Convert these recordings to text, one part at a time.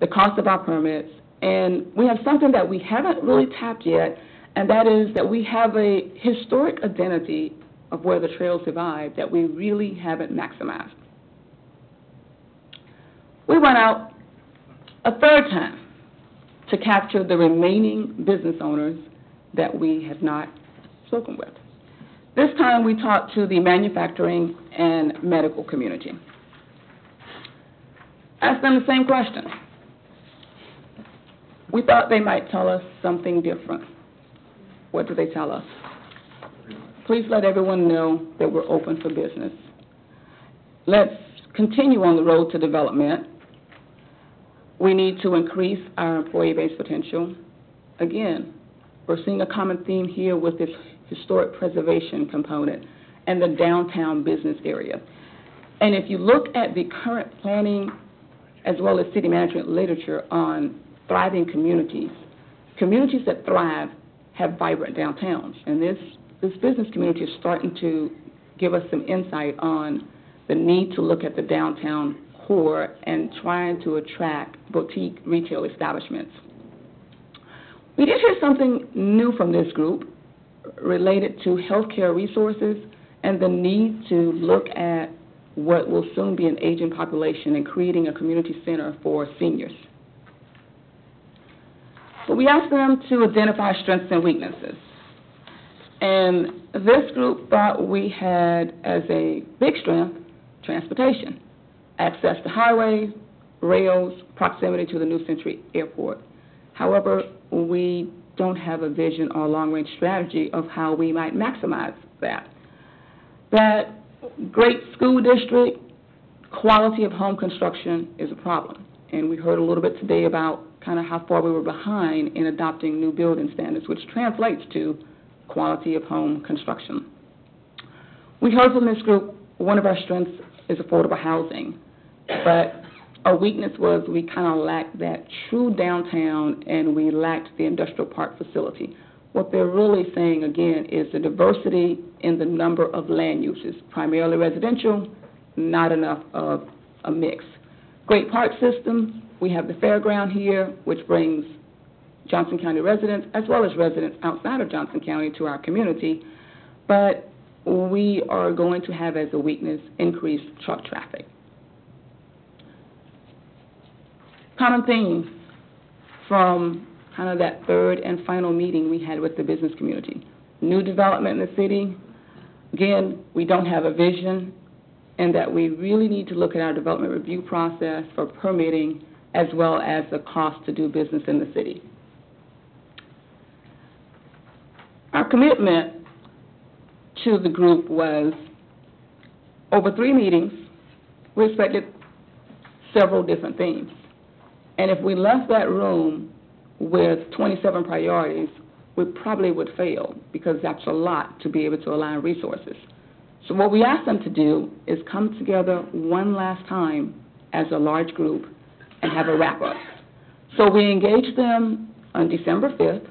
the cost of our permits, and we have something that we haven't really tapped yet, and that is that we have a historic identity of where the trails divide that we really haven't maximized. We went out a third time to capture the remaining business owners that we had not spoken with. This time we talked to the manufacturing and medical community. Asked them the same question. We thought they might tell us something different. What do they tell us? Please let everyone know that we're open for business. Let's continue on the road to development. We need to increase our employee base potential. Again, we're seeing a common theme here with this historic preservation component and the downtown business area. And if you look at the current planning as well as city management literature on thriving communities, communities that thrive have vibrant downtowns. And this business community is starting to give us some insight on the need to look at the downtown core and trying to attract boutique retail establishments. We did hear something new from this group related to healthcare resources and the need to look at what will soon be an aging population and creating a community center for seniors. So we asked them to identify strengths and weaknesses. And this group thought we had as a big strength transportation, access to highways, rails, proximity to the New Century Airport. However, we don't have a vision or long-range strategy of how we might maximize that. That great school district, quality of home construction is a problem. And we heard a little bit today about kind of how far we were behind in adopting new building standards, which translates to quality of home construction. We heard from this group one of our strengths is affordable housing, but our weakness was we kind of lacked that true downtown and we lacked the industrial park facility. What they're really saying, again, is the diversity in the number of land uses, primarily residential, not enough of a mix. Great park system, we have the fairground here, which brings Johnson County residents as well as residents outside of Johnson County to our community, but we are going to have as a weakness increased truck traffic. Common themes from kind of that third and final meeting we had with the business community. New development in the city. Again, we don't have a vision, and that we really need to look at our development review process for permitting as well as the cost to do business in the city. Our commitment to the group was, over 3 meetings, we expected several different themes. And if we left that room with 27 priorities, we probably would fail because that's a lot to be able to align resources. So what we asked them to do is come together one last time as a large group and have a wrap-up. So we engaged them on December 5th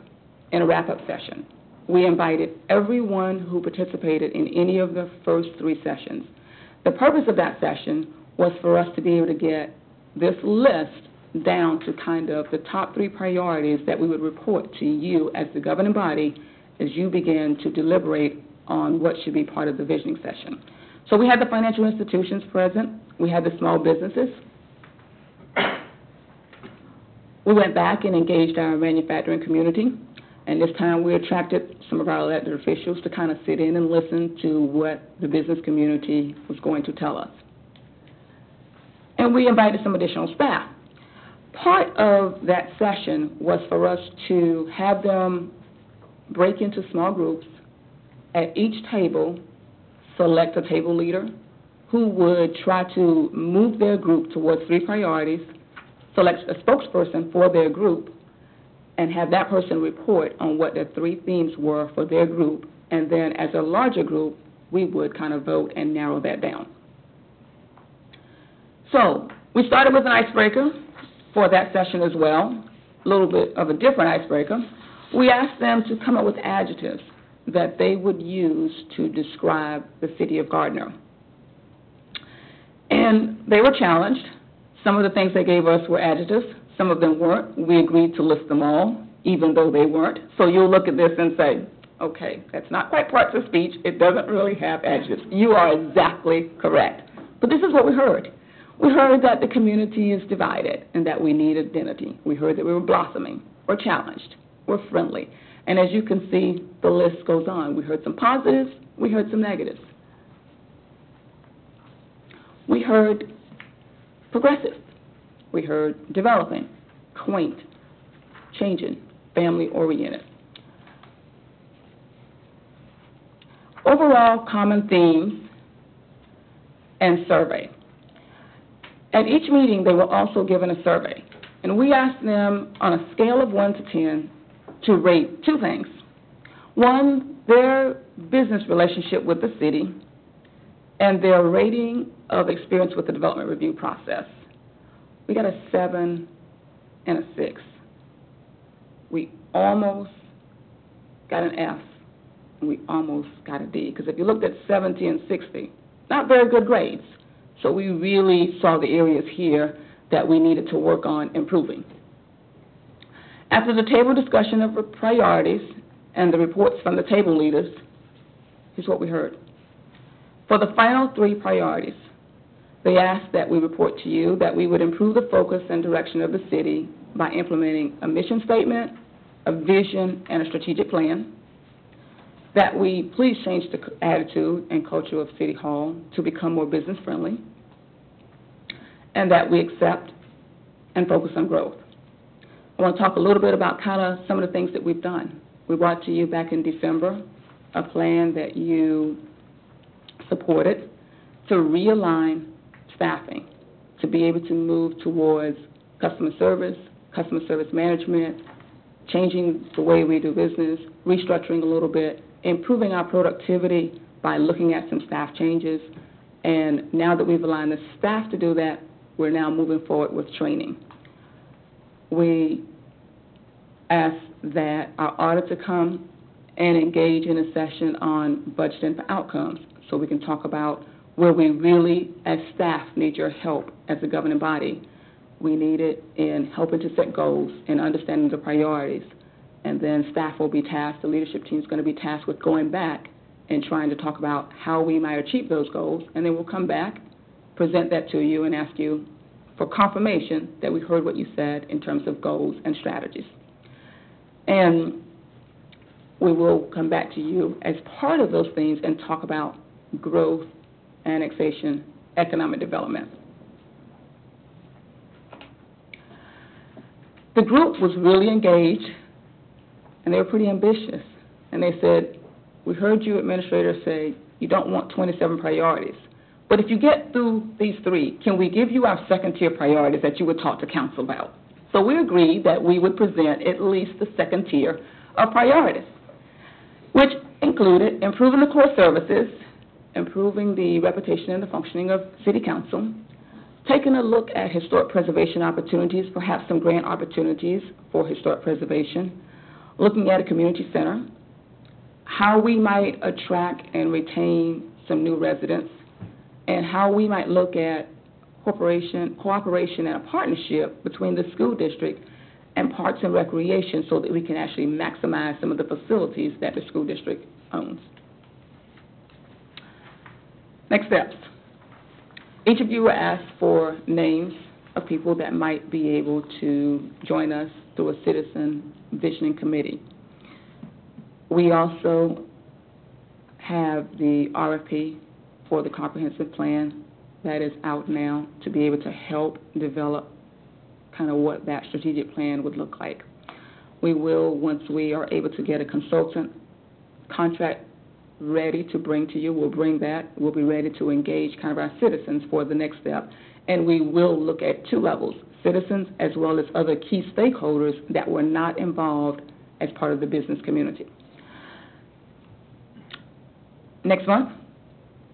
in a wrap-up session. We invited everyone who participated in any of the first 3 sessions. The purpose of that session was for us to be able to get this list down to kind of the top 3 priorities that we would report to you as the governing body as you begin to deliberate on what should be part of the visioning session. So we had the financial institutions present. We had the small businesses. We went back and engaged our manufacturing community, and this time we attracted some of our elected officials to kind of sit in and listen to what the business community was going to tell us. And we invited some additional staff. Part of that session was for us to have them break into small groups. At each table, select a table leader who would try to move their group towards 3 priorities, select a spokesperson for their group, and have that person report on what the 3 themes were for their group. And then as a larger group, we would kind of vote and narrow that down. So we started with an icebreaker for that session as well, a little bit of a different icebreaker. We asked them to come up with adjectives that they would use to describe the city of Gardner. And they were challenged. Some of the things they gave us were adjectives. Some of them weren't. We agreed to list them all, even though they weren't. So you'll look at this and say, okay, that's not quite parts of speech. It doesn't really have adjectives. You are exactly correct. But this is what we heard. We heard that the community is divided and that we need identity. We heard that we were blossoming, we're challenged, we're friendly. And as you can see, the list goes on. We heard some positives, we heard some negatives. We heard progressive. We heard developing, quaint, changing, family-oriented. Overall common themes and survey. At each meeting, they were also given a survey, and we asked them on a scale of 1 to 10 to rate two things. One, their business relationship with the city, and their rating of experience with the development review process. We got a 7 and a 6. We almost got an F, and we almost got a D, because if you looked at 70 and 60, not very good grades. So we really saw the areas here that we needed to work on improving. After the table discussion of the priorities and the reports from the table leaders, here's what we heard. For the final 3 priorities, they asked that we report to you that we would improve the focus and direction of the city by implementing a mission statement, a vision, and a strategic plan, that we please change the attitude and culture of City Hall to become more business friendly, and that we accept and focus on growth. I want to talk a little bit about kind of some of the things that we've done. We brought to you back in December a plan that you supported to realign staffing, to be able to move towards customer service management, changing the way we do business, restructuring a little bit, improving our productivity by looking at some staff changes. And now that we've aligned the staff to do that, we're now moving forward with training. We asked that our auditor come and engage in a session on budgeting for outcomes so we can talk about where we really, as staff, need your help as a governing body. We need it in helping to set goals and understanding the priorities. And then staff will be tasked, the leadership team is going to be tasked with going back and trying to talk about how we might achieve those goals. And then we'll come back, present that to you, and ask you for confirmation that we heard what you said in terms of goals and strategies. And we will come back to you as part of those things and talk about growth, annexation, economic development. The group was really engaged, and they were pretty ambitious. And they said, we heard you, administrator, say you don't want 27 priorities. But if you get through these 3, can we give you our second-tier priorities that you would talk to council about? So we agreed that we would present at least the second tier of priorities, which included improving the core services, improving the reputation and the functioning of City Council, taking a look at historic preservation opportunities, perhaps some grant opportunities for historic preservation, looking at a community center, how we might attract and retain some new residents, and how we might look at cooperation and a partnership between the school district and Parks and Recreation so that we can actually maximize some of the facilities that the school district owns. Next steps. Each of you were asked for names of people that might be able to join us through a citizen visioning committee. We also have the RFP for the comprehensive plan that is out now to be able to help develop kind of what that strategic plan would look like. We will, once we are able to get a consultant contract ready to bring to you, we'll bring that. We'll be ready to engage kind of our citizens for the next step. And we will look at 2 levels, citizens as well as other key stakeholders that were not involved as part of the business community. Next month,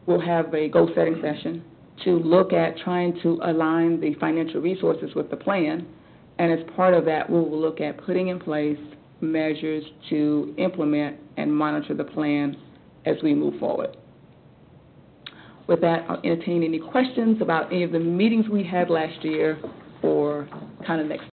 we'll have a goal-setting session to look at trying to align the financial resources with the plan. And as part of that, we will look at putting in place measures to implement and monitor the plan as we move forward. With that, I'll entertain any questions about any of the meetings we had last year or kind of next